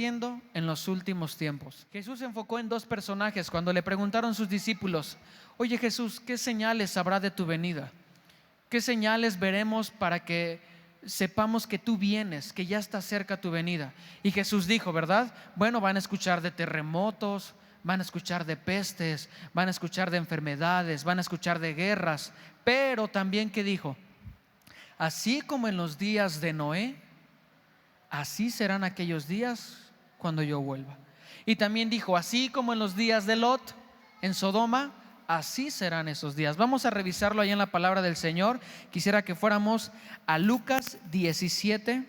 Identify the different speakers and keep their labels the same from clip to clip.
Speaker 1: aconteciendo en los últimos tiempos. Jesús se enfocó en dos personajes cuando le preguntaron sus discípulos: oye Jesús, ¿qué señales habrá de tu venida? ¿Qué señales veremos para que sepamos que tú vienes, que ya está cerca tu venida? Y Jesús dijo, ¿verdad? Bueno, van a escuchar de terremotos, van a escuchar de pestes, van a escuchar de enfermedades, van a escuchar de guerras. Pero también, ¿qué dijo? Así como en los días de Noé, así serán aquellos días cuando yo vuelva. Y también dijo, así como en los días de Lot en Sodoma, así serán esos días. Vamos a revisarlo ahí en la palabra del Señor. Quisiera que fuéramos a Lucas 17.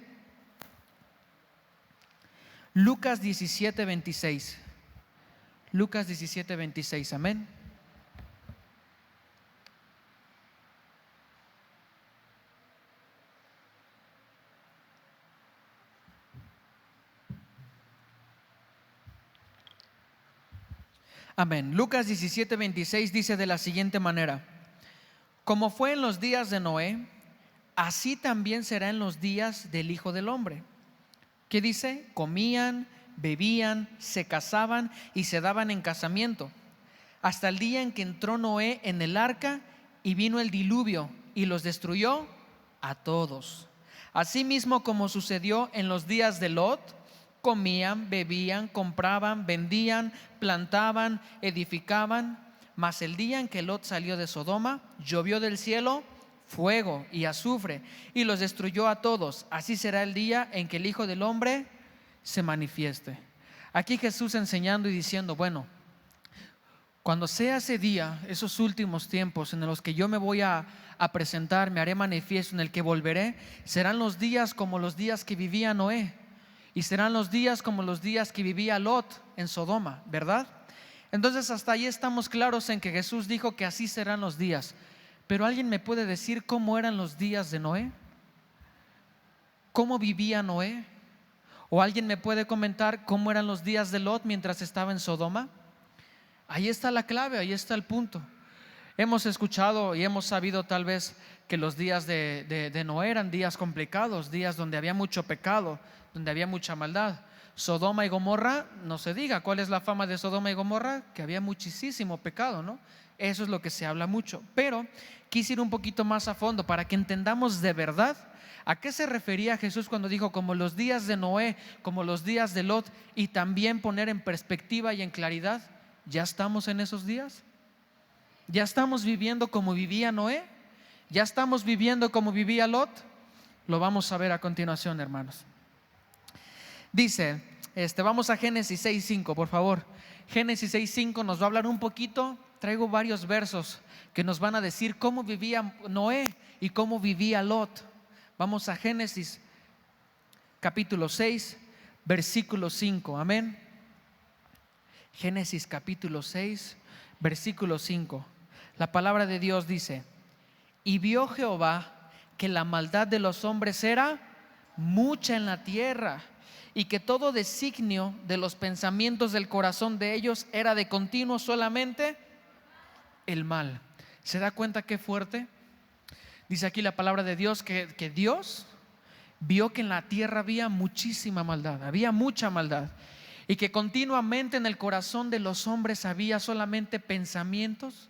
Speaker 1: Lucas 17, 26. Lucas 17, 26. Amén. Amén. Lucas 17, 26 dice de la siguiente manera: como fue en los días de Noé, así también será en los días del Hijo del Hombre. ¿Qué dice? Comían, bebían, se casaban y se daban en casamiento, hasta el día en que entró Noé en el arca y vino el diluvio y los destruyó a todos. Asimismo, como sucedió en los días de Lot, comían, bebían, compraban, vendían, plantaban, edificaban. Mas el día en que Lot salió de Sodoma, llovió del cielo fuego y azufre y los destruyó a todos. Así será el día en que el Hijo del Hombre se manifieste. Aquí Jesús enseñando y diciendo, bueno, cuando sea ese día, esos últimos tiempos en los que yo me voy a presentar, me haré manifiesto, en el que volveré, serán los días como los días que vivía Noé, y serán los días como los días que vivía Lot en Sodoma, ¿verdad? Entonces hasta ahí estamos claros en que Jesús dijo que así serán los días. Pero ¿alguien me puede decir cómo eran los días de Noé? ¿Cómo vivía Noé? ¿O alguien me puede comentar cómo eran los días de Lot mientras estaba en Sodoma? Ahí está la clave, ahí está el punto. Hemos escuchado y hemos sabido tal vez que los días de Noé eran días complicados, días donde había mucho pecado, donde había mucha maldad. Sodoma y Gomorra, no se diga. ¿Cuál es la fama de Sodoma y Gomorra? Que había muchísimo pecado, ¿no? Eso es lo que se habla mucho. Pero quise ir un poquito más a fondo para que entendamos de verdad a qué se refería Jesús cuando dijo como los días de Noé, como los días de Lot, y también poner en perspectiva y en claridad, ¿ya estamos en esos días? ¿Ya estamos viviendo como vivía Noé? ¿Ya estamos viviendo como vivía Lot? Lo vamos a ver a continuación, hermanos. Dice, vamos a Génesis 6:5, por favor. Génesis 6:5 nos va a hablar un poquito. Traigo varios versos que nos van a decir cómo vivía Noé y cómo vivía Lot. Vamos a Génesis capítulo 6, versículo 5. Amén. Génesis capítulo 6, versículo 5. La palabra de Dios dice: y vio Jehová que la maldad de los hombres era mucha en la tierra, y que todo designio de los pensamientos del corazón de ellos era de continuo solamente el mal. ¿Se da cuenta qué fuerte? Dice aquí la palabra de Dios que Dios vio que en la tierra había muchísima maldad, había mucha maldad, y que continuamente en el corazón de los hombres había solamente pensamientos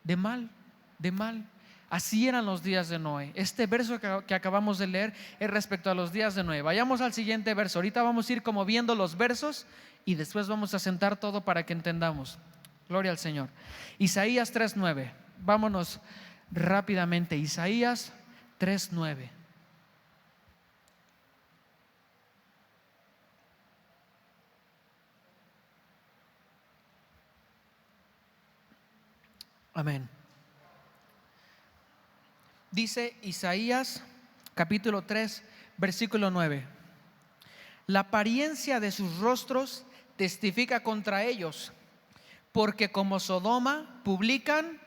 Speaker 1: de mal, de mal. Así eran los días de Noé. Este verso que acabamos de leer es respecto a los días de Noé. Vayamos al siguiente verso. Ahorita vamos a ir como viendo los versos y después vamos a sentar todo para que entendamos. Gloria al Señor. Isaías 3:9. Vámonos rápidamente. Isaías 3:9. Amén. Dice Isaías capítulo 3, versículo 9: la apariencia de sus rostros testifica contra ellos, porque como Sodoma publican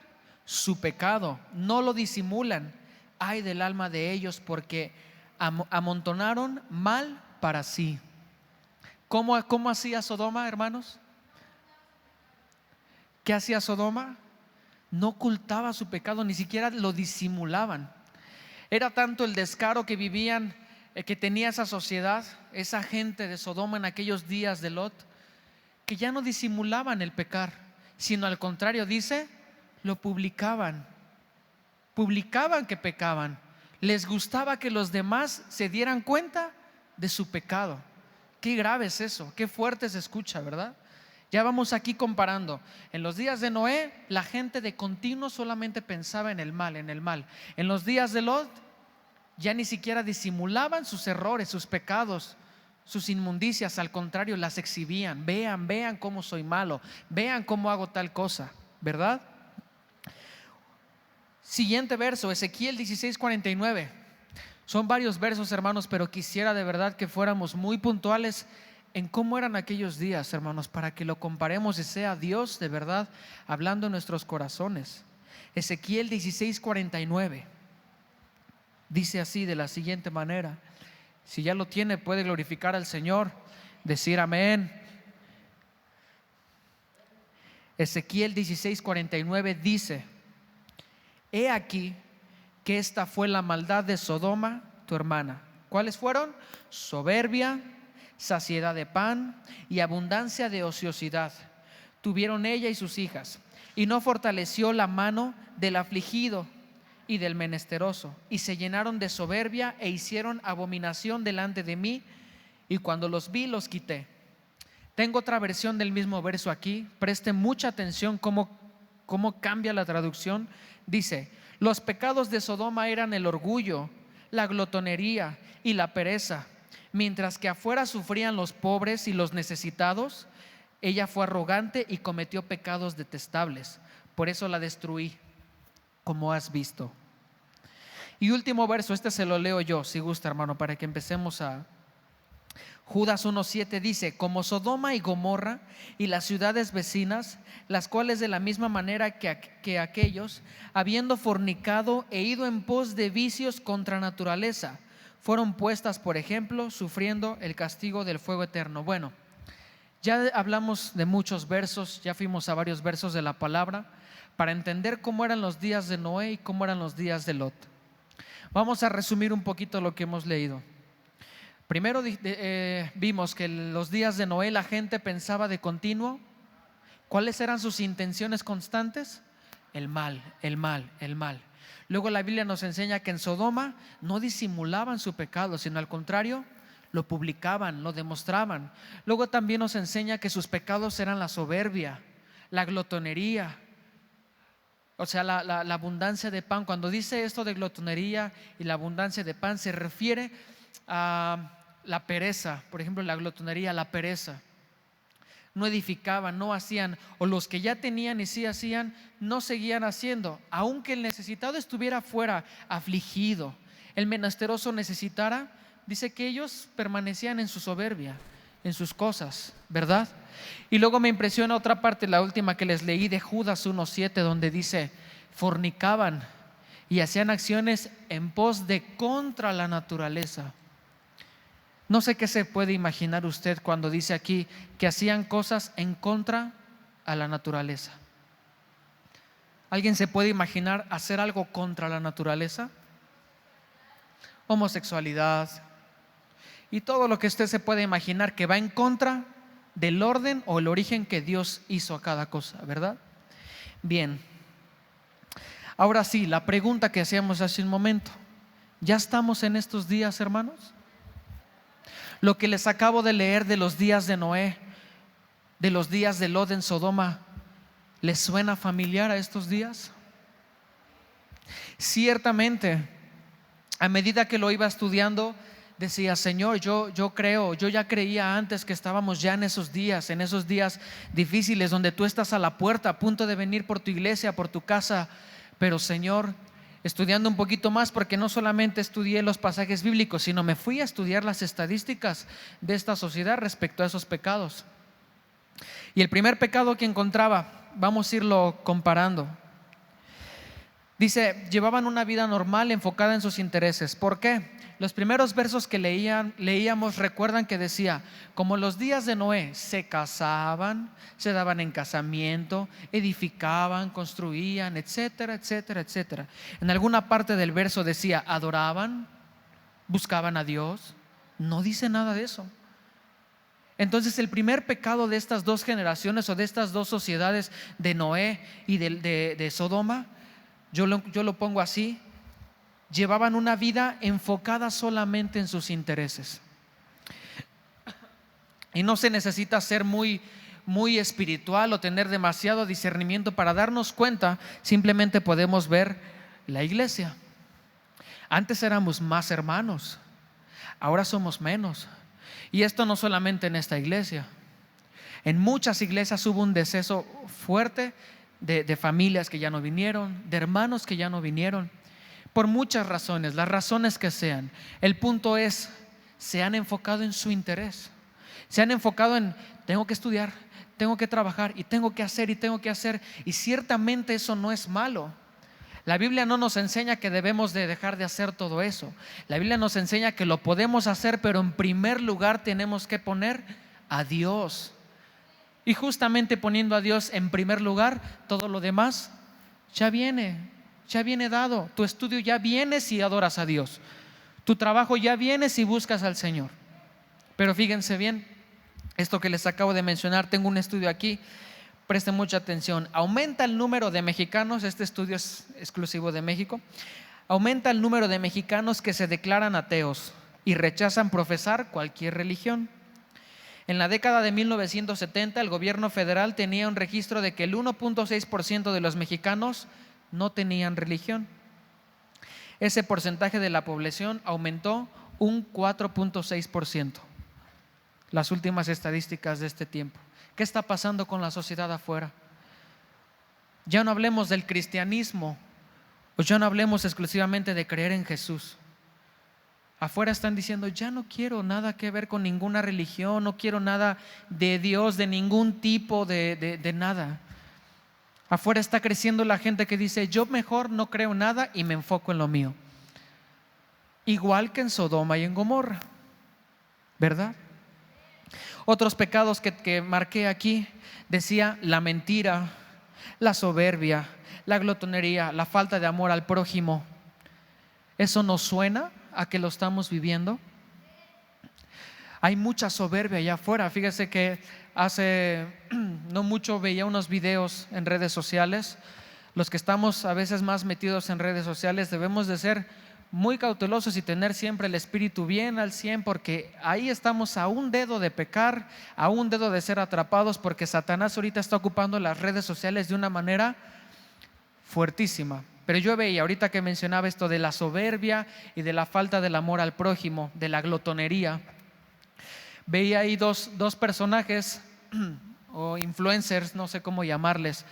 Speaker 1: su pecado, no lo disimulan. Ay del alma de ellos, porque amontonaron mal para sí. ¿Cómo hacía Sodoma, hermanos? ¿Qué hacía Sodoma? No ocultaba su pecado, ni siquiera lo disimulaban. Era tanto el descaro que vivían que tenía esa sociedad, esa gente de Sodoma en aquellos días de Lot, que ya no disimulaban el pecar, sino al contrario, dice, lo publicaban que pecaban. Les gustaba que los demás se dieran cuenta de su pecado. Qué grave es eso, qué fuerte se escucha, ¿verdad? Ya vamos aquí comparando. En los días de Noé, la gente de continuo solamente pensaba en el mal, en el mal. En los días de Lot, ya ni siquiera disimulaban sus errores, sus pecados, sus inmundicias. Al contrario, las exhibían. Vean cómo soy malo, vean cómo hago tal cosa, ¿verdad? Siguiente verso, Ezequiel 16:49. Son varios versos, hermanos, pero quisiera de verdad que fuéramos muy puntuales en cómo eran aquellos días, hermanos, para que lo comparemos y sea Dios de verdad hablando en nuestros corazones. Ezequiel 16:49 dice así, de la siguiente manera. Si ya lo tiene, puede glorificar al Señor, decir amén. Ezequiel 16:49 dice: he aquí que esta fue la maldad de Sodoma, tu hermana. ¿Cuáles fueron? Soberbia, saciedad de pan y abundancia de ociosidad tuvieron ella y sus hijas, y no fortaleció la mano del afligido y del menesteroso, y se llenaron de soberbia e hicieron abominación delante de mí, y cuando los vi los quité. Tengo otra versión del mismo verso aquí. Preste mucha atención cómo cambia la traducción. Dice: los pecados de Sodoma eran el orgullo, la glotonería y la pereza. Mientras que afuera sufrían los pobres y los necesitados, ella fue arrogante y cometió pecados detestables. Por eso la destruí, como has visto. Y último verso, este se lo leo yo, si gusta, hermano, para que empecemos a... Judas 1:7 dice: como Sodoma y Gomorra y las ciudades vecinas, las cuales de la misma manera que aquellos, habiendo fornicado e ido en pos de vicios contra naturaleza, fueron puestas por ejemplo, sufriendo el castigo del fuego eterno. Bueno, ya hablamos de muchos versos, ya fuimos a varios versos de la palabra para entender cómo eran los días de Noé y cómo eran los días de Lot. Vamos a resumir un poquito lo que hemos leído. Primero vimos que en los días de Noé la gente pensaba de continuo. ¿Cuáles eran sus intenciones constantes? El mal, el mal, el mal. Luego la Biblia nos enseña que en Sodoma no disimulaban su pecado, sino al contrario, lo publicaban, lo demostraban. Luego también nos enseña que sus pecados eran la soberbia, la glotonería, o sea, la abundancia de pan. Cuando dice esto de glotonería y la abundancia de pan, se refiere a la pereza. Por ejemplo, la glotonería, la pereza. No edificaban, no hacían, o los que ya tenían y sí hacían, no seguían haciendo. Aunque el necesitado estuviera fuera, afligido, el menesteroso necesitara, dice que ellos permanecían en su soberbia, en sus cosas, ¿verdad? Y luego me impresiona otra parte, la última que les leí, de Judas 1:7, donde dice: fornicaban y hacían acciones en pos de contra la naturaleza. No sé qué se puede imaginar usted cuando dice aquí que hacían cosas en contra a la naturaleza. ¿Alguien se puede imaginar hacer algo contra la naturaleza? Homosexualidad y todo lo que usted se puede imaginar que va en contra del orden o el origen que Dios hizo a cada cosa, ¿verdad? Bien, ahora sí, la pregunta que hacíamos hace un momento: ¿ya estamos en estos días, hermanos? Lo que les acabo de leer de los días de Noé, de los días de Lot en Sodoma, ¿les suena familiar a estos días? Ciertamente, a medida que lo iba estudiando, decía: Señor, yo creo, yo ya creía antes que estábamos ya en esos días difíciles, donde tú estás a la puerta a punto de venir por tu iglesia, por tu casa. Pero Señor, estudiando un poquito más, porque no solamente estudié los pasajes bíblicos, sino me fui a estudiar las estadísticas de esta sociedad respecto a esos pecados. Y el primer pecado que encontraba, vamos a irlo comparando. Dice: llevaban una vida normal enfocada en sus intereses. ¿Por qué? Los primeros versos que leíamos, recuerdan que decía: como los días de Noé, se casaban, se daban en casamiento, edificaban, construían, etcétera, etcétera, etcétera. En alguna parte del verso decía: adoraban, ¿Buscaban a Dios? No dice nada de eso. Entonces el primer pecado de estas dos generaciones o de estas dos sociedades, de Noé y de Sodoma, yo lo pongo así: llevaban una vida enfocada solamente en sus intereses. Y no se necesita ser muy espiritual o tener demasiado discernimiento para darnos cuenta. Simplemente podemos ver la iglesia. Antes éramos más hermanos, ahora somos menos. Y esto no solamente en esta iglesia. En muchas iglesias hubo un deceso fuerte de familias que ya no vinieron, de hermanos que ya no vinieron, por muchas razones, las razones que sean. El punto es, se han enfocado en su interés. Se han enfocado en: tengo que estudiar, tengo que trabajar y tengo que hacer y tengo que hacer. Y ciertamente eso no es malo. La Biblia no nos enseña que debemos de dejar de hacer todo eso. La Biblia nos enseña que lo podemos hacer, pero en primer lugar tenemos que poner a Dios. Y justamente poniendo a Dios en primer lugar, todo lo demás ya viene dado. Tu estudio ya viene si adoras a Dios. Tu trabajo ya viene si buscas al Señor. Pero fíjense bien, esto que les acabo de mencionar, tengo un estudio aquí. Presten mucha atención. Aumenta el número de mexicanos, este estudio es exclusivo de México, aumenta el número de mexicanos que se declaran ateos y rechazan profesar cualquier religión. En la década de 1970, el gobierno federal tenía un registro de que el 1.6% de los mexicanos no tenían religión. Ese porcentaje de la población aumentó un 4.6%. Las últimas estadísticas de este tiempo. ¿Qué está pasando con la sociedad afuera? Ya no hablemos del cristianismo, o ya no hablemos exclusivamente de creer en Jesús. Afuera están diciendo: ya no quiero nada que ver con ninguna religión, no quiero nada de Dios, de ningún tipo de nada. Afuera está creciendo la gente que dice: yo mejor no creo nada y me enfoco en lo mío. Igual que en Sodoma y en Gomorra, ¿verdad? Otros pecados que marqué aquí, decía: la mentira, la soberbia, la glotonería, la falta de amor al prójimo. ¿Eso nos suena a que lo estamos viviendo? Hay mucha soberbia allá afuera. Fíjese que hace no mucho veía unos videos en redes sociales. Los que estamos a veces más metidos en redes sociales debemos de ser muy cautelosos y tener siempre el espíritu bien al 100, porque ahí estamos a un dedo de pecar, a un dedo de ser atrapados, porque Satanás ahorita está ocupando las redes sociales de una manera fuertísima. Pero yo veía, ahorita que mencionaba esto de la soberbia y de la falta del amor al prójimo, de la glotonería, veía ahí dos personajes o influencers, no sé cómo llamarles,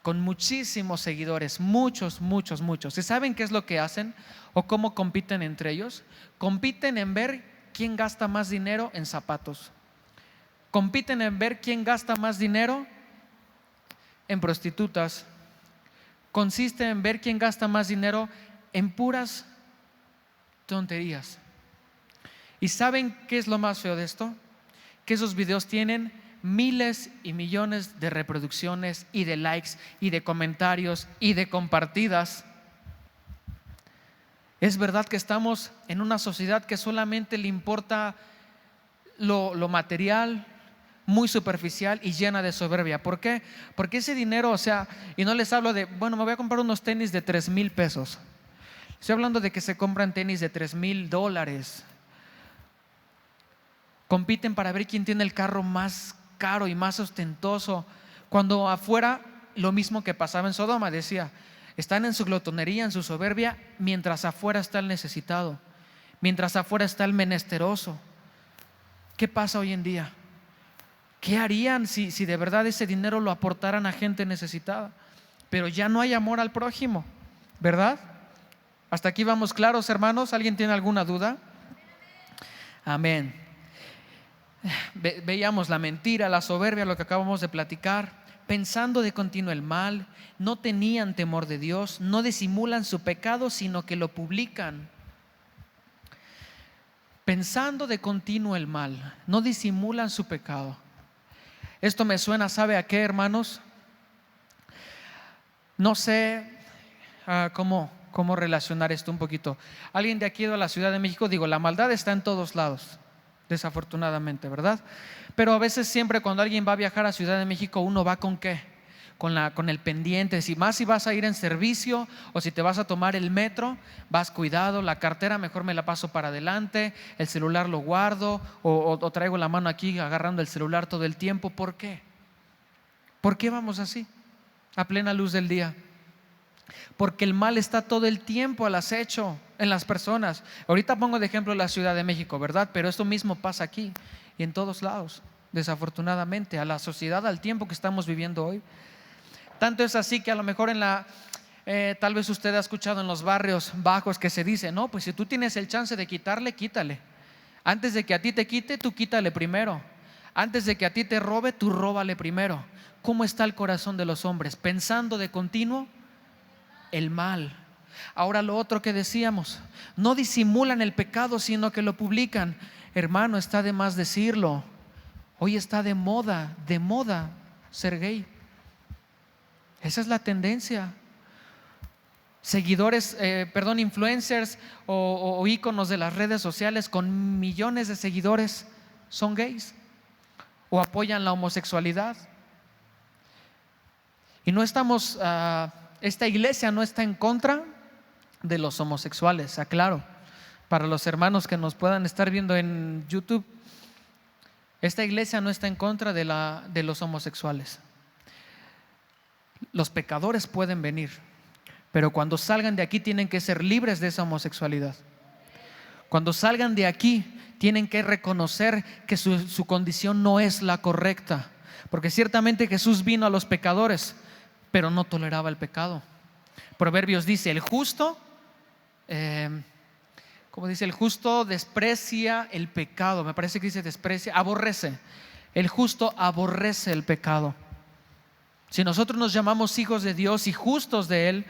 Speaker 1: con muchísimos seguidores, muchos. ¿Y saben qué es lo que hacen o cómo compiten entre ellos? Compiten en ver quién gasta más dinero en zapatos. Compiten en ver quién gasta más dinero en prostitutas. Consiste en ver quién gasta más dinero en puras tonterías. ¿Y saben qué es lo más feo de esto? Que esos videos tienen miles y millones de reproducciones y de likes y de comentarios y de compartidas. Es verdad que estamos en una sociedad que solamente le importa lo material, muy superficial y llena de soberbia. ¿Por qué? Porque ese dinero, y no les hablo de, me voy a comprar unos tenis de 3,000 pesos. Estoy hablando de que se compran tenis de $3,000. Compiten para ver quién tiene el carro más caro y más ostentoso, cuando afuera lo mismo que pasaba en Sodoma. Decía: están en su glotonería, en su soberbia, mientras afuera está el necesitado, mientras afuera está el menesteroso. ¿Qué pasa hoy en día? ¿Qué harían si de verdad ese dinero lo aportaran a gente necesitada? Pero ya no hay amor al prójimo, ¿verdad? ¿Hasta aquí vamos claros, hermanos? ¿Alguien tiene alguna duda? Amén. Veíamos la mentira, la soberbia, lo que acabamos de platicar. Pensando de continuo el mal, no tenían temor de Dios, no disimulan su pecado, sino que lo publican. Pensando de continuo el mal, no disimulan su pecado. Esto me suena, ¿sabe a qué, hermanos? No sé cómo cómo relacionar esto un poquito. Alguien de aquí de la Ciudad de México, digo, la maldad está en todos lados, desafortunadamente, ¿verdad? Pero a veces siempre cuando alguien va a viajar a Ciudad de México, uno va ¿con qué? Con el pendiente, si vas a ir en servicio o si te vas a tomar el metro, vas cuidado, la cartera mejor me la paso para adelante, el celular lo guardo o traigo la mano aquí agarrando el celular todo el tiempo. ¿Por qué? ¿Por qué vamos así a plena luz del día? Porque el mal está todo el tiempo al acecho en las personas. Ahorita pongo de ejemplo la Ciudad de México, ¿verdad? Pero esto mismo pasa aquí y en todos lados, desafortunadamente, a la sociedad, al tiempo que estamos viviendo hoy. Tanto es así que a lo mejor tal vez usted ha escuchado en los barrios bajos que se dice, no, pues si tú tienes el chance de quitarle, quítale. Antes de que a ti te quite, tú quítale primero. Antes de que a ti te robe, tú róbale primero. ¿Cómo está el corazón de los hombres? Pensando de continuo el mal. Ahora lo otro que decíamos, no disimulan el pecado, sino que lo publican. Hermano, está de más decirlo. Hoy está de moda ser gay. Esa es la tendencia. Seguidores, influencers o íconos de las redes sociales con millones de seguidores son gays o apoyan la homosexualidad. Y no estamos, esta iglesia no está en contra de los homosexuales, aclaro, para los hermanos que nos puedan estar viendo en YouTube. Esta iglesia no está en contra de los homosexuales. Los pecadores pueden venir, pero cuando salgan de aquí tienen que ser libres de esa homosexualidad. Cuando salgan de aquí tienen que reconocer que su condición no es la correcta, porque ciertamente Jesús vino a los pecadores, pero no toleraba el pecado. Proverbios dice, el justo, como dice, el justo desprecia el pecado. Me parece que dice desprecia, aborrece. El justo aborrece el pecado. Si nosotros nos llamamos hijos de Dios y justos de Él,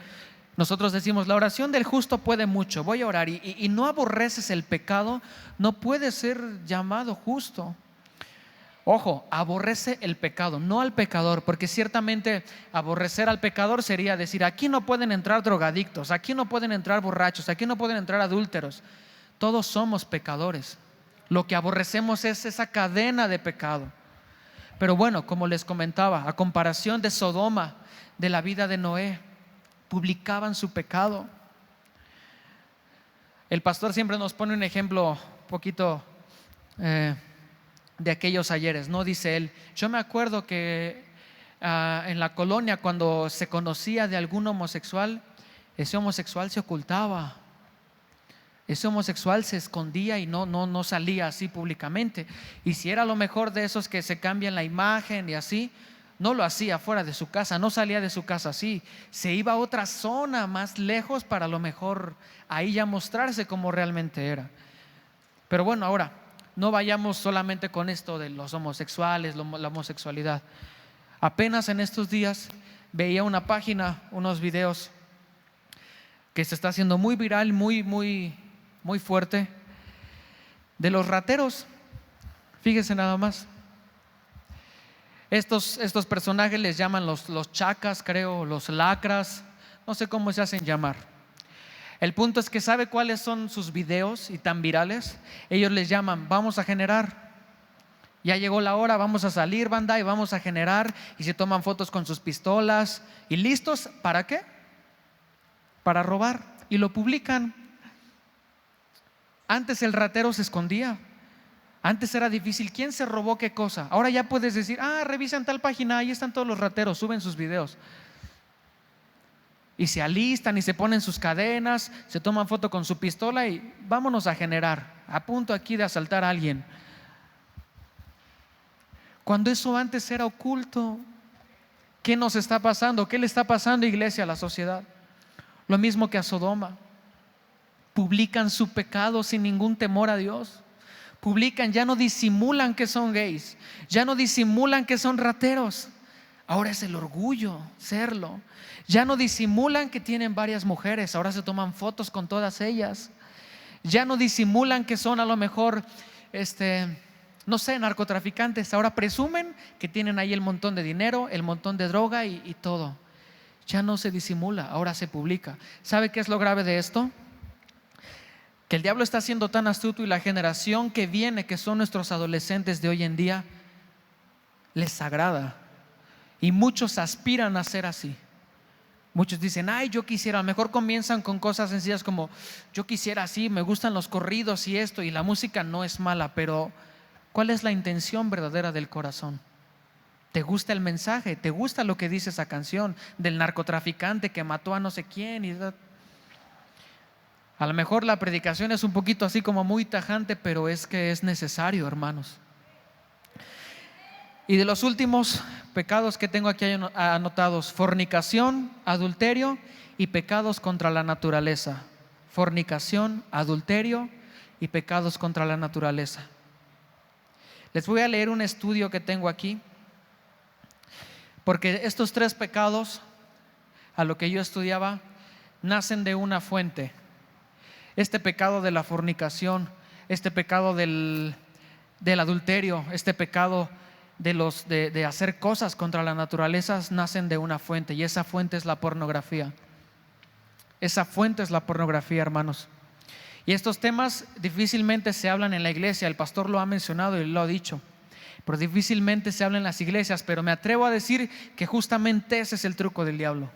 Speaker 1: nosotros decimos, la oración del justo puede mucho, voy a orar, y no aborreces el pecado, no puedes ser llamado justo. Ojo, aborrece el pecado, no al pecador, porque ciertamente aborrecer al pecador sería decir, aquí no pueden entrar drogadictos, aquí no pueden entrar borrachos, aquí no pueden entrar adúlteros. Todos somos pecadores. Lo que aborrecemos es esa cadena de pecado. Pero bueno, como les comentaba, a comparación de Sodoma, de la vida de Noé, publicaban su pecado. El pastor siempre nos pone un ejemplo un poquito de aquellos ayeres, ¿no? Dice él, yo me acuerdo que en la colonia cuando se conocía de algún homosexual, ese homosexual se ocultaba. Ese homosexual se escondía y no salía así públicamente. Y si era a lo mejor de esos que se cambian la imagen y así, no lo hacía fuera de su casa, no salía de su casa así. Se iba a otra zona más lejos para a lo mejor ahí ya mostrarse como realmente era. Pero bueno, ahora, no vayamos solamente con esto de los homosexuales, la homosexualidad. Apenas en estos días veía una página, unos videos que se está haciendo muy viral, muy fuerte, de los rateros. Fíjense nada más. Estos personajes les llaman los chacas, creo, los lacras, no sé cómo se hacen llamar. El punto es que ¿sabe cuáles son sus videos y tan virales? Ellos les llaman, vamos a generar. Ya llegó la hora, vamos a salir, banda, y vamos a generar. Y se toman fotos con sus pistolas y listos, ¿para qué? Para robar, y lo publican. Antes el ratero se escondía. Antes era difícil, ¿quién se robó qué cosa? Ahora ya puedes decir, revisan tal página, ahí están todos los rateros, suben sus videos. Y se alistan y se ponen sus cadenas, se toman foto con su pistola y vámonos a generar, a punto aquí de asaltar a alguien. Cuando eso antes era oculto, ¿qué nos está pasando? ¿Qué le está pasando, iglesia, a la sociedad? Lo mismo que a Sodoma. Publican su pecado sin ningún temor a Dios. Publican, ya no disimulan que son gays, ya no disimulan que son rateros. Ahora es el orgullo serlo. Ya no disimulan que tienen varias mujeres, ahora se toman fotos con todas ellas. Ya no disimulan que son a lo mejor, no sé, narcotraficantes. Ahora presumen que tienen ahí el montón de dinero, el montón de droga y todo. Ya no se disimula, ahora se publica. ¿Sabe qué es lo grave de esto? Que el diablo está siendo tan astuto y la generación que viene, que son nuestros adolescentes de hoy en día, les agrada. Y muchos aspiran a ser así. Muchos dicen, ay, yo quisiera, a lo mejor comienzan con cosas sencillas como, yo quisiera así, me gustan los corridos y esto, y la música no es mala, pero ¿cuál es la intención verdadera del corazón? ¿Te gusta el mensaje? ¿Te gusta lo que dice esa canción del narcotraficante que mató a no sé quién? A lo mejor la predicación es un poquito así como muy tajante, pero es que es necesario, hermanos. Y de los últimos pecados que tengo aquí anotados: fornicación, adulterio y pecados contra la naturaleza. Fornicación, adulterio y pecados contra la naturaleza. Les voy a leer un estudio que tengo aquí, porque estos 3 pecados, a lo que yo estudiaba, nacen de una fuente. Este pecado de la fornicación, este pecado del adulterio, este pecado de hacer cosas contra la naturaleza, nacen de una fuente, y esa fuente es la pornografía. Esa fuente es la pornografía, hermanos. Y estos temas difícilmente se hablan en la iglesia. El pastor lo ha mencionado y lo ha dicho, pero difícilmente se habla en las iglesias. Pero me atrevo a decir que justamente ese es el truco del diablo,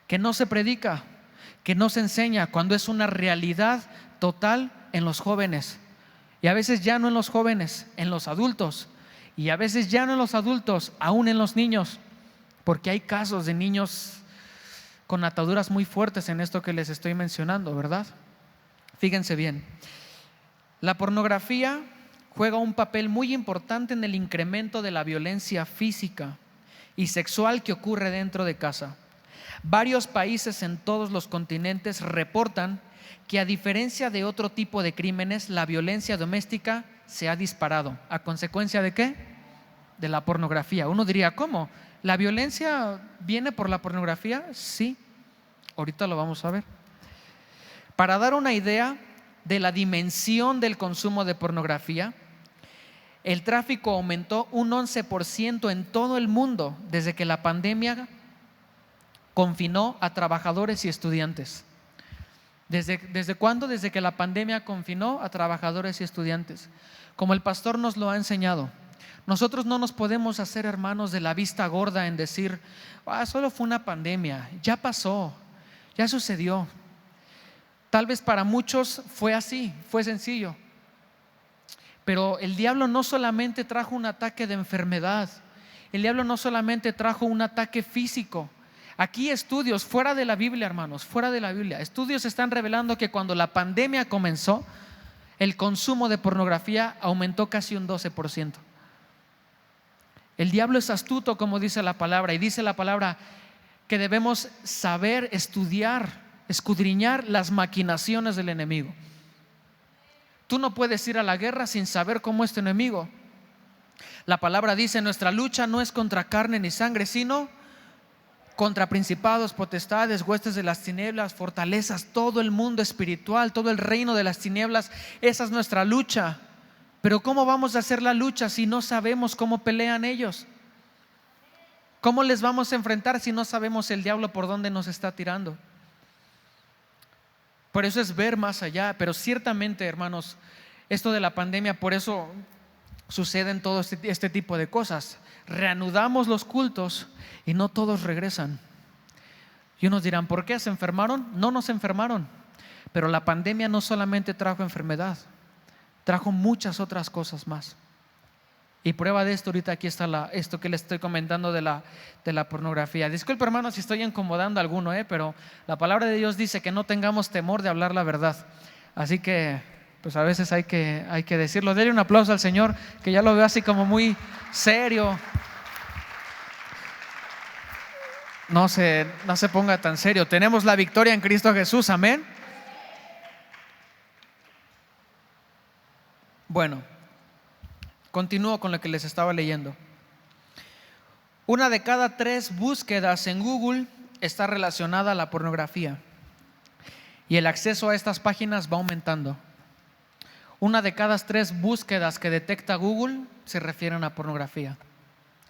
Speaker 1: que no se predica, que no se enseña, cuando es una realidad total en los jóvenes. Y a veces ya no en los jóvenes, en los adultos. Y a veces ya no en los adultos, aún en los niños, porque hay casos de niños con ataduras muy fuertes en esto que les estoy mencionando, ¿verdad? Fíjense bien, la pornografía juega un papel muy importante en el incremento de la violencia física y sexual que ocurre dentro de casa. Varios países en todos los continentes reportan que, a diferencia de otro tipo de crímenes, la violencia doméstica se ha disparado. ¿A consecuencia de qué? De la pornografía. Uno diría, ¿cómo? ¿La violencia viene por la pornografía? Sí, ahorita lo vamos a ver. Para dar una idea de la dimensión del consumo de pornografía, el tráfico aumentó un 11% en todo el mundo desde que la pandemia confinó a trabajadores y estudiantes. ¿Desde cuándo? Desde que la pandemia confinó a trabajadores y estudiantes. Como el pastor nos lo ha enseñado, nosotros no nos podemos hacer, hermanos, de la vista gorda en decir, solo fue una pandemia, ya pasó, ya sucedió. Tal vez para muchos fue así, fue sencillo. Pero el diablo no solamente trajo un ataque de enfermedad, el diablo no solamente trajo un ataque físico. Aquí estudios fuera de la Biblia, hermanos, fuera de la Biblia, estudios están revelando que cuando la pandemia comenzó, el consumo de pornografía aumentó casi un 12%. El diablo es astuto, como dice la palabra, y dice la palabra que debemos saber estudiar, escudriñar las maquinaciones del enemigo. Tú no puedes ir a la guerra sin saber cómo es tu enemigo. La palabra dice, nuestra lucha no es contra carne ni sangre, sino contra principados, potestades, huestes de las tinieblas, fortalezas, todo el mundo espiritual, todo el reino de las tinieblas. Esa es nuestra lucha. Pero ¿cómo vamos a hacer la lucha si no sabemos cómo pelean ellos? ¿Cómo les vamos a enfrentar si no sabemos el diablo por dónde nos está tirando? Por eso es ver más allá. Pero ciertamente, hermanos, esto de la pandemia, por eso suceden todo este tipo de cosas. Reanudamos los cultos y no todos regresan. Y unos dirán, ¿por qué? ¿Se enfermaron? No nos enfermaron. Pero la pandemia no solamente trajo enfermedad, trajo muchas otras cosas más. Y prueba de esto, ahorita aquí está esto que les estoy comentando de la pornografía. Disculpe, hermanos, si estoy incomodando a alguno, pero la palabra de Dios dice que no tengamos temor de hablar la verdad. Así que pues a veces hay que decirlo. Denle un aplauso al Señor, que ya lo veo así como muy serio. No se ponga tan serio. Tenemos la victoria en Cristo Jesús, amén. Bueno, continúo con lo que les estaba leyendo. 1 de cada 3 búsquedas en Google está relacionada a la pornografía, y el acceso a estas páginas va aumentando. 1 de cada 3 búsquedas que detecta Google se refieren a pornografía,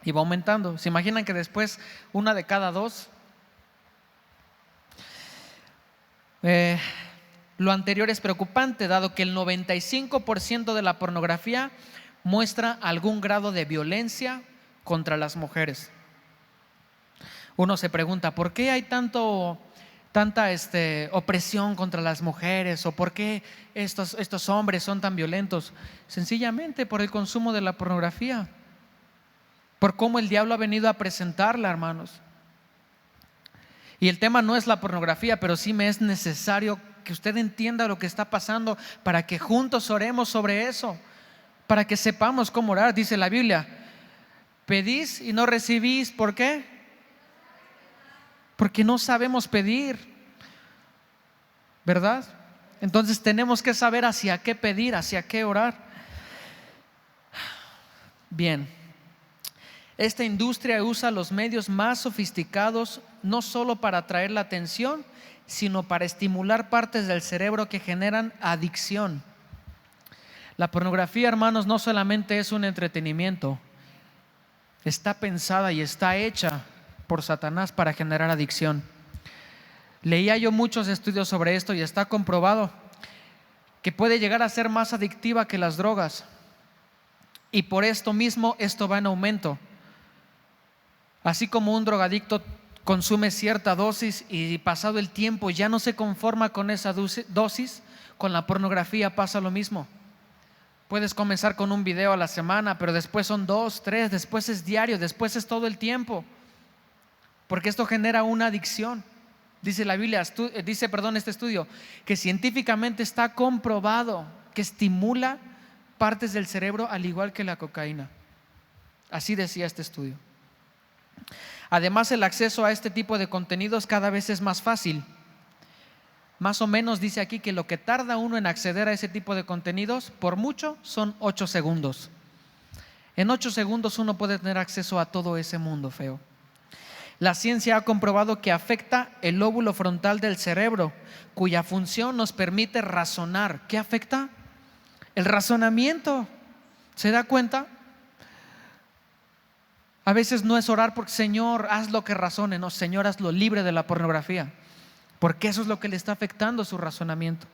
Speaker 1: y va aumentando. ¿Se imaginan que después 1 de cada 2 Eh, lo anterior es preocupante, dado que el 95% de la pornografía muestra algún grado de violencia contra las mujeres. Uno se pregunta, ¿por qué hay tanta opresión contra las mujeres? ¿O por qué estos hombres son tan violentos? Sencillamente por el consumo de la pornografía, por cómo el diablo ha venido a presentarla, hermanos. Y el tema no es la pornografía, pero sí me es necesario que usted entienda lo que está pasando para que juntos oremos sobre eso, para que sepamos cómo orar. Dice la Biblia, pedís y no recibís. ¿Por qué? Porque no sabemos pedir, ¿verdad? Entonces tenemos que saber hacia qué pedir, hacia qué orar. Bien, esta industria usa los medios más sofisticados no solo para atraer la atención, sino para estimular partes del cerebro que generan adicción. La pornografía, hermanos, no solamente es un entretenimiento, está pensada y está hecha por Satanás para generar adicción. Leía yo muchos estudios sobre esto y está comprobado que puede llegar a ser más adictiva que las drogas, y por esto mismo esto va en aumento. Así como un drogadicto consume cierta dosis y pasado el tiempo ya no se conforma con esa dosis, con la pornografía pasa lo mismo. Puedes comenzar con un video a la semana, pero después son 2, 3, después es diario, después es todo el tiempo, porque esto genera una adicción. Dice la Biblia, este estudio, que científicamente está comprobado que estimula partes del cerebro al igual que la cocaína. Así decía este estudio. Además, el acceso a este tipo de contenidos cada vez es más fácil. Más o menos dice aquí que lo que tarda uno en acceder a ese tipo de contenidos, por mucho, son 8 segundos. En 8 segundos uno puede tener acceso a todo ese mundo feo. La ciencia ha comprobado que afecta el lóbulo frontal del cerebro, cuya función nos permite razonar. ¿Qué afecta? El razonamiento. ¿Se da cuenta? A veces no es orar porque Señor, haz lo que razone. No, Señor, hazlo libre de la pornografía, porque eso es lo que le está afectando su razonamiento.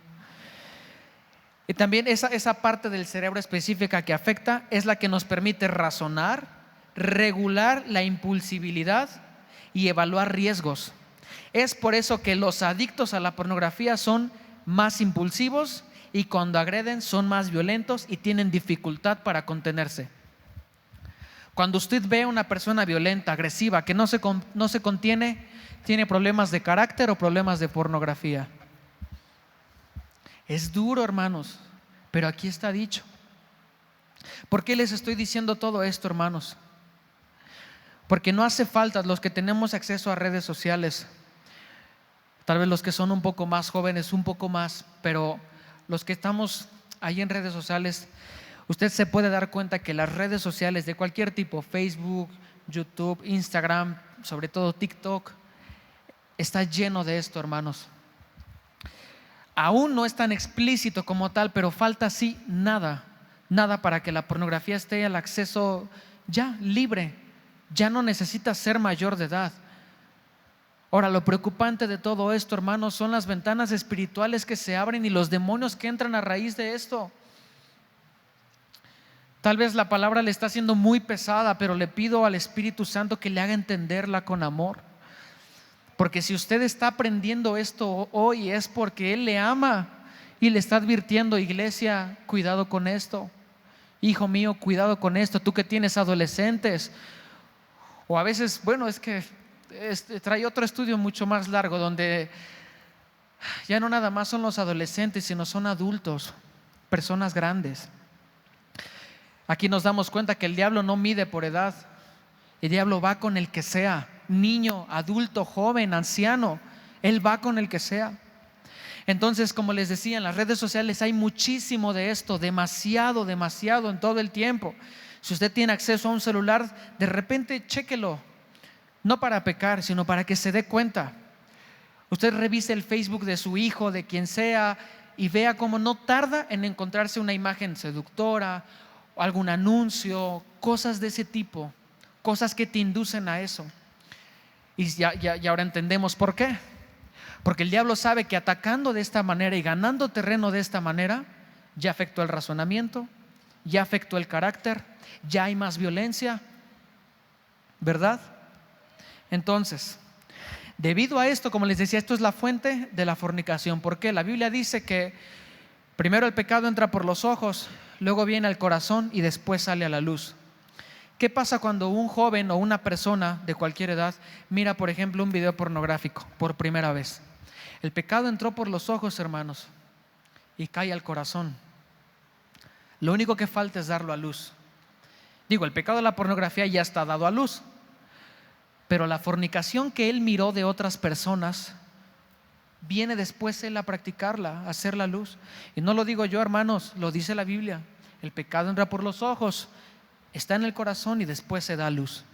Speaker 1: Y también esa parte del cerebro específica que afecta es la que nos permite razonar, regular la impulsividad y evaluar riesgos. Es por eso que los adictos a la pornografía son más impulsivos, y cuando agreden son más violentos y tienen dificultad para contenerse. Cuando usted ve a una persona violenta, agresiva, que no se contiene, tiene problemas de carácter o problemas de pornografía. Es duro, hermanos, pero aquí está dicho. ¿Por qué les estoy diciendo todo esto, hermanos? Porque no hace falta, los que tenemos acceso a redes sociales, tal vez los que son un poco más jóvenes, un poco más, pero los que estamos ahí en redes sociales, usted se puede dar cuenta que las redes sociales de cualquier tipo, Facebook, YouTube, Instagram, sobre todo TikTok, está lleno de esto, hermanos. Aún no es tan explícito como tal, pero falta sí nada para que la pornografía esté al acceso ya libre. Ya no necesita ser mayor de edad. Ahora, lo preocupante de todo esto, hermanos, son las ventanas espirituales que se abren y los demonios que entran a raíz de esto. Tal vez la palabra le está haciendo muy pesada, pero le pido al Espíritu Santo que le haga entenderla con amor. Porque si usted está aprendiendo esto hoy es porque Él le ama y le está advirtiendo: iglesia, cuidado con esto. Hijo mío, cuidado con esto. Tú que tienes adolescentes. O a veces, bueno, es que trae otro estudio mucho más largo donde ya no nada más son los adolescentes, sino son adultos, personas grandes. Aquí nos damos cuenta que el diablo no mide por edad. El diablo va con el que sea, niño, adulto, joven, anciano. Él va con el que sea. Entonces, como les decía, en las redes sociales hay muchísimo de esto, demasiado en todo el tiempo. Si usted tiene acceso a un celular, de repente chéquelo, no para pecar, sino para que se dé cuenta. Usted revise el Facebook de su hijo, de quien sea, y vea cómo no tarda en encontrarse una imagen seductora, o algún anuncio, cosas de ese tipo, cosas que te inducen a eso. Y ahora entendemos por qué. Porque el diablo sabe que atacando de esta manera y ganando terreno de esta manera, ya afectó el razonamiento, ya afectó el carácter, ya hay más violencia, ¿verdad? Entonces, debido a esto, como les decía, esto es la fuente de la fornicación. ¿Por qué? La Biblia dice que primero el pecado entra por los ojos, luego viene al corazón y después sale a la luz. ¿Qué pasa cuando un joven o una persona de cualquier edad mira, por ejemplo, un video pornográfico por primera vez? El pecado entró por los ojos, hermanos, y cae al corazón. Lo único que falta es darlo a luz. Digo, el pecado de la pornografía ya está dado a luz, pero la fornicación que él miró de otras personas, viene después él a practicarla, a hacer la luz. Y no lo digo yo, hermanos, lo dice la Biblia. El pecado entra por los ojos, está en el corazón y después se da a luz.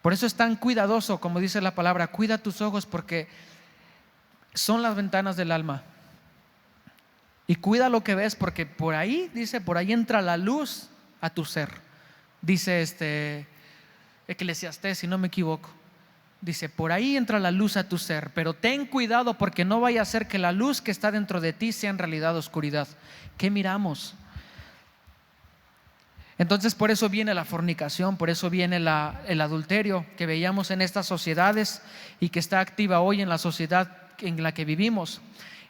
Speaker 1: Por eso es tan cuidadoso, como dice la palabra, cuida tus ojos porque son las ventanas del alma. Y cuida lo que ves porque por ahí, dice, por ahí entra la luz a tu ser. Dice Eclesiastés, si no me equivoco. Dice, por ahí entra la luz a tu ser, pero ten cuidado porque no vaya a ser que la luz que está dentro de ti sea en realidad oscuridad. ¿Qué miramos? Entonces por eso viene la fornicación, por eso viene el adulterio que veíamos en estas sociedades y que está activa hoy en la sociedad en la que vivimos.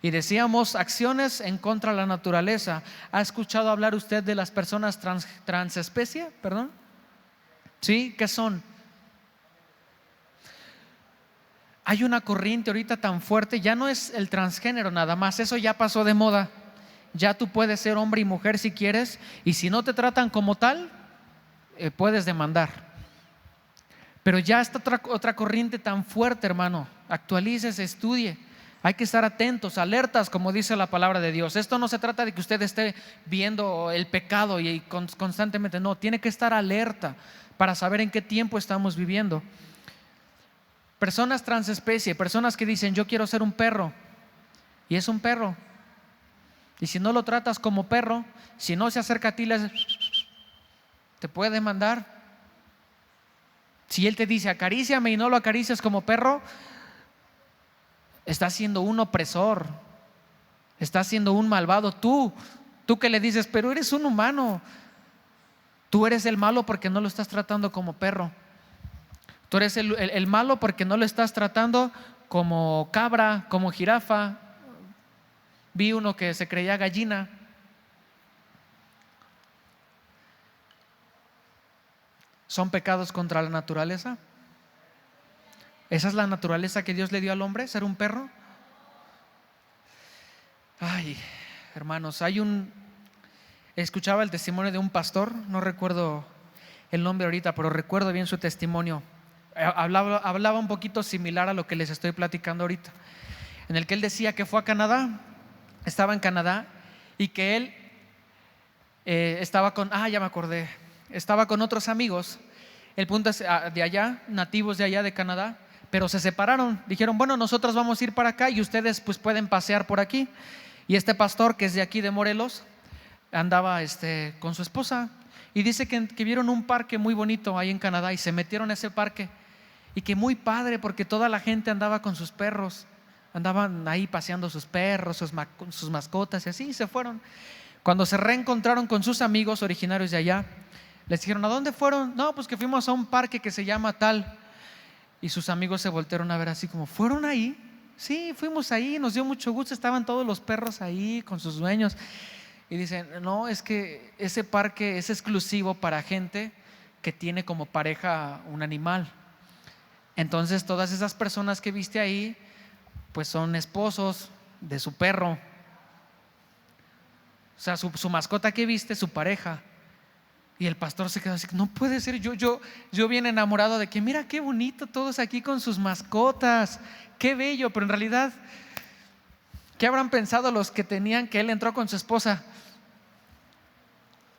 Speaker 1: Y decíamos acciones en contra de la naturaleza. ¿Ha escuchado hablar usted de las personas transespecie? ¿Perdón? ¿Sí? ¿Qué son? Hay una corriente ahorita tan fuerte, ya no es el transgénero nada más, eso ya pasó de moda. Ya tú puedes ser hombre y mujer si quieres, y si no te tratan como tal, puedes demandar. Pero ya está otra corriente tan fuerte, hermano. Actualícese, estudie. Hay que estar atentos, alertas, como dice la palabra de Dios. Esto no se trata de que usted esté viendo el pecado y constantemente, no, tiene que estar alerta para saber en qué tiempo estamos viviendo. Personas transespecie, personas que dicen yo quiero ser un perro, y es un perro. Y si no lo tratas como perro, si no se acerca a ti, te puede demandar. Si él te dice acaríciame y no lo acaricias como perro, está siendo un opresor, está siendo un malvado. Tú que le dices, pero eres un humano, tú eres el malo porque no lo estás tratando como perro. Tú eres el malo porque no lo estás tratando como cabra, como jirafa. Vi uno que se creía gallina. ¿Son pecados contra la naturaleza? ¿Esa es la naturaleza que Dios le dio al hombre, ser un perro? Ay, hermanos, escuchaba el testimonio de un pastor, no recuerdo el nombre ahorita, pero recuerdo bien su testimonio. Hablaba un poquito similar a lo que les estoy platicando ahorita, en el que él decía que fue a Canadá, estaba en Canadá y que él estaba con otros amigos. El punto es de allá, nativos de allá de Canadá, pero se separaron. Dijeron, bueno, nosotros vamos a ir para acá y ustedes pues pueden pasear por aquí. Y este pastor, que es de aquí de Morelos, andaba con su esposa y dice que vieron un parque muy bonito ahí en Canadá y se metieron a ese parque. Y que muy padre porque toda la gente andaba con sus perros, andaban ahí paseando sus perros, sus mascotas y así, y se fueron. Cuando se reencontraron con sus amigos originarios de allá, les dijeron, ¿a dónde fueron? No, pues que fuimos a un parque que se llama tal. Y sus amigos se voltearon a ver así como, ¿fueron ahí? Sí, fuimos ahí, nos dio mucho gusto, estaban todos los perros ahí con sus dueños. Y dicen, no, es que ese parque es exclusivo para gente que tiene como pareja un animal. Entonces todas esas personas que viste ahí pues son esposos de su perro. O sea, su mascota que viste, su pareja. Y el pastor se quedó así, no puede ser, yo bien enamorado de que mira qué bonito todos aquí con sus mascotas, qué bello. Pero en realidad, ¿qué habrán pensado los que tenían que él entró con su esposa?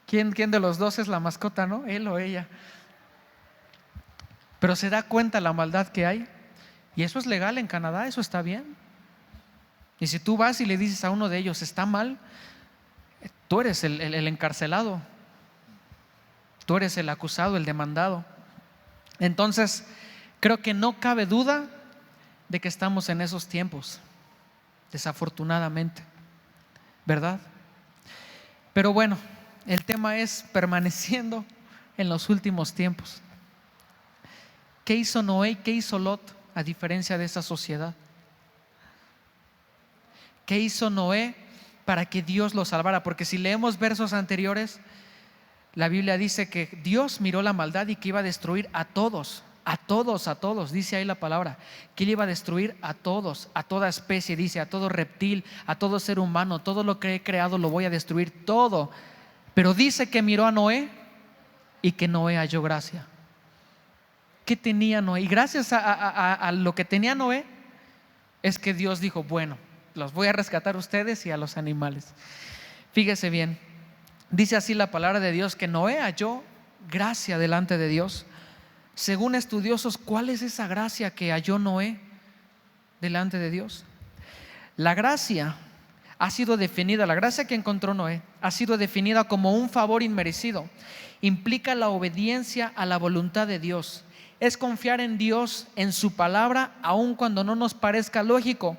Speaker 1: ¿Quién de los dos es la mascota, no? Él o ella. Pero se da cuenta la maldad que hay. Y eso es legal en Canadá, eso está bien. Y si tú vas y le dices a uno de ellos está mal, tú eres el encarcelado, tú eres el acusado, el demandado. Entonces creo que no cabe duda de que estamos en esos tiempos, desafortunadamente, ¿verdad? Pero bueno, el tema es permaneciendo en los últimos tiempos. ¿Qué hizo Noé y qué hizo Lot a diferencia de esa sociedad? ¿Qué hizo Noé para que Dios lo salvara? Porque si leemos versos anteriores, la Biblia dice que Dios miró la maldad y que iba a destruir a todos, a todos, a todos. Dice ahí la palabra, que Él iba a destruir a todos, a toda especie, dice, a todo reptil, a todo ser humano, todo lo que he creado lo voy a destruir, todo. Pero dice que miró a Noé y que Noé halló gracia. ¿Qué tenía Noé? Y gracias a lo que tenía Noé es que Dios dijo, bueno, los voy a rescatar a ustedes y a los animales. Fíjese bien, dice así la palabra de Dios, que Noé halló gracia delante de Dios. Según estudiosos, ¿cuál es esa gracia que halló Noé delante de Dios? La gracia ha sido definida, la gracia que encontró Noé ha sido definida como un favor inmerecido. Implica la obediencia a la voluntad de Dios. Es confiar en Dios, en su palabra, aun cuando no nos parezca lógico.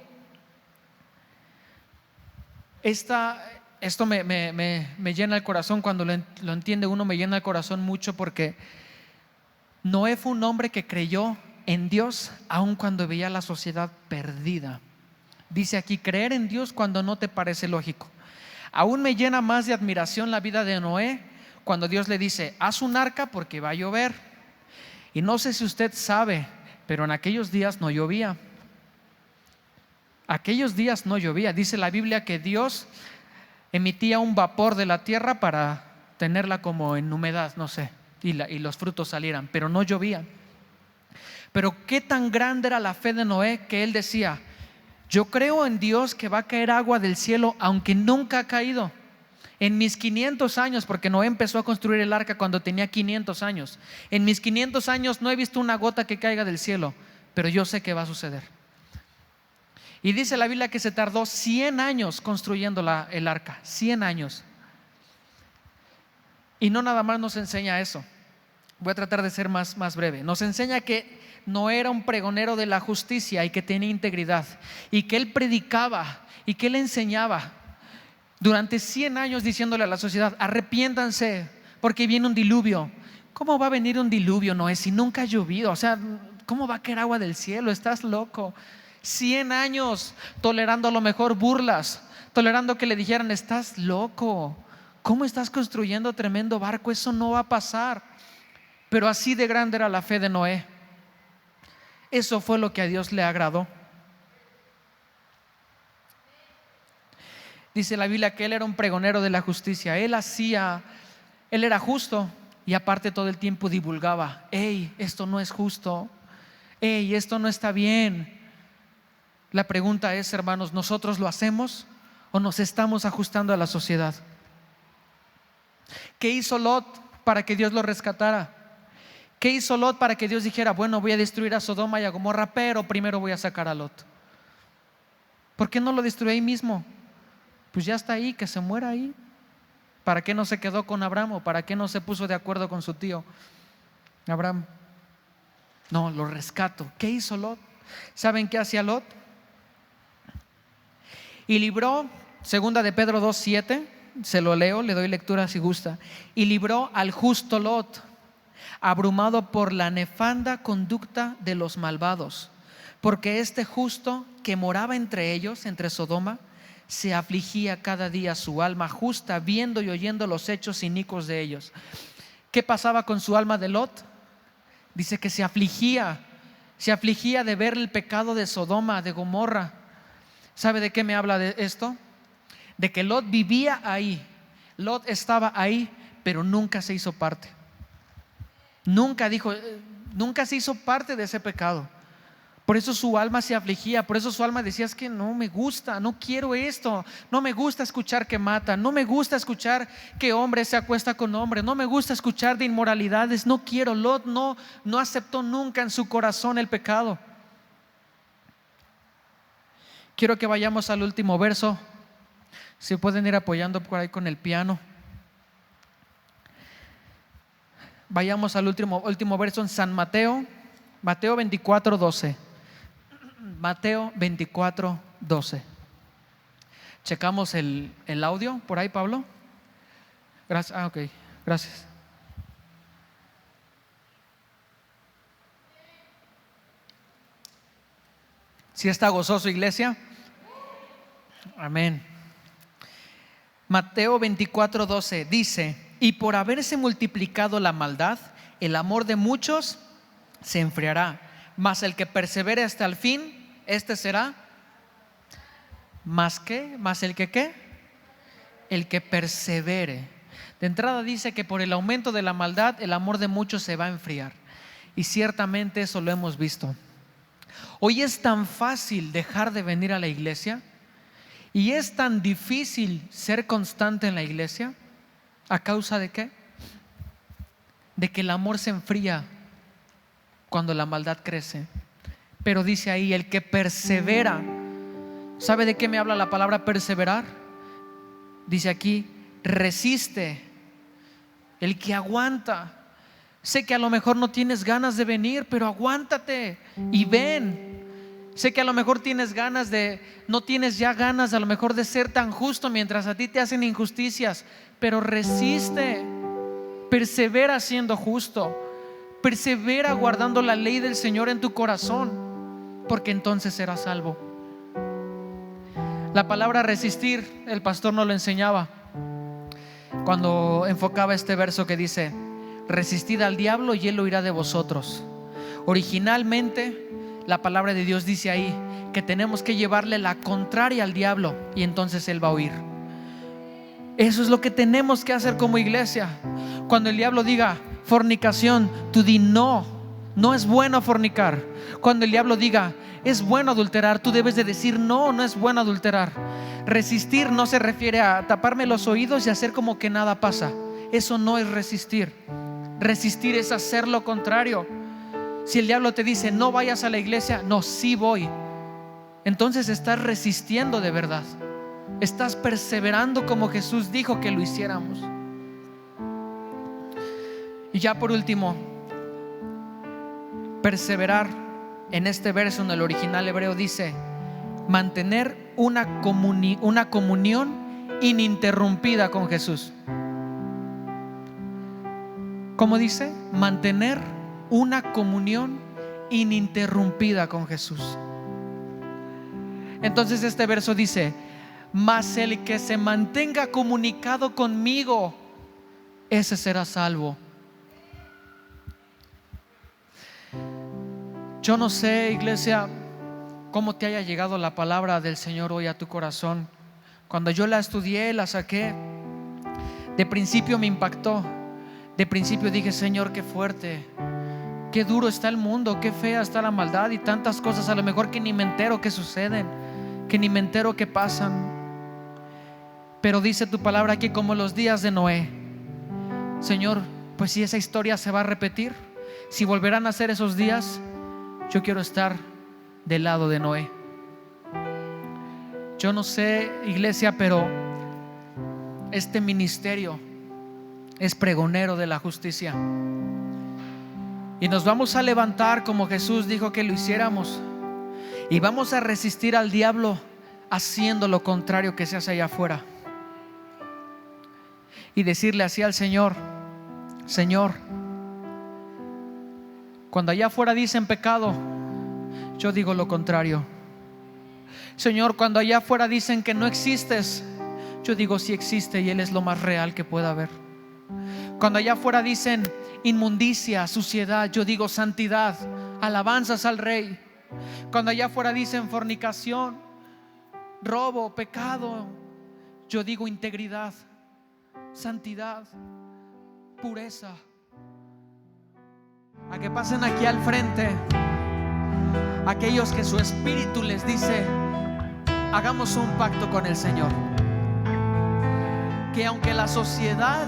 Speaker 1: Esto me llena el corazón cuando lo entiende uno, me llena el corazón mucho, porque Noé fue un hombre que creyó en Dios aun cuando veía la sociedad perdida. Dice aquí, creer en Dios cuando no te parece lógico. Aún me llena más de admiración la vida de Noé cuando Dios le dice, haz un arca porque va a llover. Y no sé si usted sabe, pero en aquellos días no llovía. Aquellos días no llovía. Dice la Biblia que Dios emitía un vapor de la tierra para tenerla como en humedad, no sé, y los frutos salieran, pero no llovía. Pero qué tan grande era la fe de Noé que él decía, yo creo en Dios que va a caer agua del cielo aunque nunca ha caído. En mis 500 años, porque Noé empezó a construir el arca cuando tenía 500 años. En mis 500 años no he visto una gota que caiga del cielo, pero yo sé que va a suceder. Y dice la Biblia que se tardó 100 años construyendo el arca, 100 años. Y no nada más nos enseña eso. Voy a tratar de ser más breve. Nos enseña que Noé era un pregonero de la justicia y que tenía integridad, y que él predicaba y que él enseñaba durante 100 años diciéndole a la sociedad, arrepiéntanse porque viene un diluvio. ¿Cómo va a venir un diluvio, Noé, si nunca ha llovido? O sea, ¿cómo va a caer agua del cielo? Estás loco. 100 años tolerando a lo mejor burlas, tolerando que le dijeran, estás loco, ¿cómo estás construyendo tremendo barco? Eso no va a pasar. Pero así de grande era la fe de Noé. Eso fue lo que a Dios le agradó. Dice la Biblia que él era un pregonero de la justicia. Él era justo, y aparte todo el tiempo divulgaba, hey, esto no es justo, hey, esto no está bien. La pregunta es, hermanos, ¿nosotros lo hacemos o nos estamos ajustando a la sociedad? ¿Qué hizo Lot para que Dios lo rescatara? ¿Qué hizo Lot para que Dios dijera, bueno, voy a destruir a Sodoma y a Gomorra, pero primero voy a sacar a Lot? ¿Por qué no lo destruyó ahí mismo? Pues ya está ahí, que se muera ahí. ¿Para qué no se quedó con Abraham? ¿O para qué no se puso de acuerdo con su tío Abraham? No, lo rescato. ¿Qué hizo Lot? ¿Saben qué hacía Lot? Y libró, segunda de Pedro 2:7, se lo leo, le doy lectura si gusta. Y libró al justo Lot, abrumado por la nefanda conducta de los malvados, porque este justo que moraba entre ellos, entre Sodoma, se afligía cada día su alma justa, viendo y oyendo los hechos inicuos de ellos. ¿Qué pasaba con su alma de Lot? Dice que se afligía de ver el pecado de Sodoma, de Gomorra. ¿Sabe de qué me habla de esto? De que Lot vivía ahí, Lot estaba ahí, pero nunca se hizo parte. Nunca se hizo parte de ese pecado. Por eso su alma se afligía, por eso su alma decía, es que no me gusta, no quiero esto, no me gusta escuchar que matan, no me gusta escuchar que hombre se acuesta con hombre, no me gusta escuchar de inmoralidades, no quiero. Lot no aceptó nunca en su corazón el pecado. Quiero que vayamos al último verso, si pueden ir apoyando por ahí con el piano. Vayamos al último verso en San Mateo 24:12. Mateo 24:12. Checamos el audio por ahí, Pablo. Gracias. Ok, gracias. ¿Sí está gozoso, iglesia? Amén. Mateo 24:12 dice: y por haberse multiplicado la maldad, el amor de muchos se enfriará, mas el que persevere hasta el fin, este será más que, más el que ¿qué? El que persevere. De entrada dice que por el aumento de la maldad el amor de muchos se va a enfriar, y ciertamente eso lo hemos visto. Hoy es tan fácil dejar de venir a la iglesia y es tan difícil ser constante en la iglesia. ¿A causa de qué? De que el amor se enfría cuando la maldad crece. Pero dice ahí, el que persevera. ¿Sabe de qué me habla la palabra perseverar? Dice aquí, resiste. El que aguanta. Sé que a lo mejor no tienes ganas de venir, pero aguántate y ven. Sé que a lo mejor no tienes ya ganas a lo mejor de ser tan justo mientras a ti te hacen injusticias, pero resiste, persevera siendo justo, persevera guardando la ley del Señor en tu corazón, porque entonces serás salvo. La palabra resistir, el pastor nos lo enseñaba cuando enfocaba este verso que dice: resistid al diablo y él huirá de vosotros. Originalmente la palabra de Dios dice ahí que tenemos que llevarle la contraria al diablo y entonces él va a huir. Eso es lo que tenemos que hacer como iglesia. Cuando el diablo diga fornicación, tú di no, no es bueno fornicar. Cuando el diablo diga es bueno adulterar, tú debes de decir no, no es bueno adulterar. Resistir no se refiere a taparme los oídos y hacer como que nada pasa. Eso no es resistir. Resistir es hacer lo contrario. Si el diablo te dice no vayas a la iglesia, no, sí voy, entonces estás resistiendo de verdad. Estás perseverando como Jesús dijo que lo hiciéramos. Y ya por último, perseverar en este verso en el original hebreo dice mantener una comunión ininterrumpida con Jesús. ¿Cómo dice? Mantener una comunión ininterrumpida con Jesús. Entonces este verso dice: mas el que se mantenga comunicado conmigo, ese será salvo. Yo no sé, iglesia, cómo te haya llegado la palabra del Señor hoy a tu corazón. Cuando yo la estudié, la saqué, de principio me impactó. De principio dije: Señor, qué fuerte, qué duro está el mundo, qué fea está la maldad y tantas cosas a lo mejor que ni me entero que suceden, que ni me entero que pasan. Pero dice tu palabra que como los días de Noé. Señor, pues si esa historia se va a repetir, si volverán a ser esos días, yo quiero estar del lado de Noé. Yo no sé, iglesia, pero este ministerio es pregonero de la justicia. Y nos vamos a levantar como Jesús dijo que lo hiciéramos. Y vamos a resistir al diablo haciendo lo contrario que se hace allá afuera. Y decirle así al Señor: Señor, cuando allá afuera dicen pecado, yo digo lo contrario. Señor, cuando allá afuera dicen que no existes, yo digo sí existe y Él es lo más real que pueda haber. Cuando allá afuera dicen inmundicia, suciedad, yo digo santidad, alabanzas al Rey. Cuando allá afuera dicen fornicación, robo, pecado, yo digo integridad, santidad, pureza. A que pasen aquí al frente aquellos que su espíritu les dice: hagamos un pacto con el Señor. Que aunque la sociedad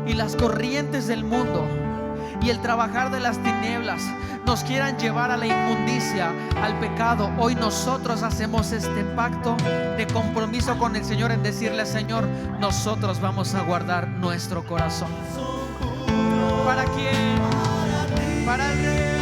Speaker 1: y las corrientes del mundo y el trabajar de las tinieblas nos quieran llevar a la inmundicia, al pecado, hoy nosotros hacemos este pacto de compromiso con el Señor en decirle: Señor, nosotros vamos a guardar nuestro corazón. ¿Para quién? Para el Rey.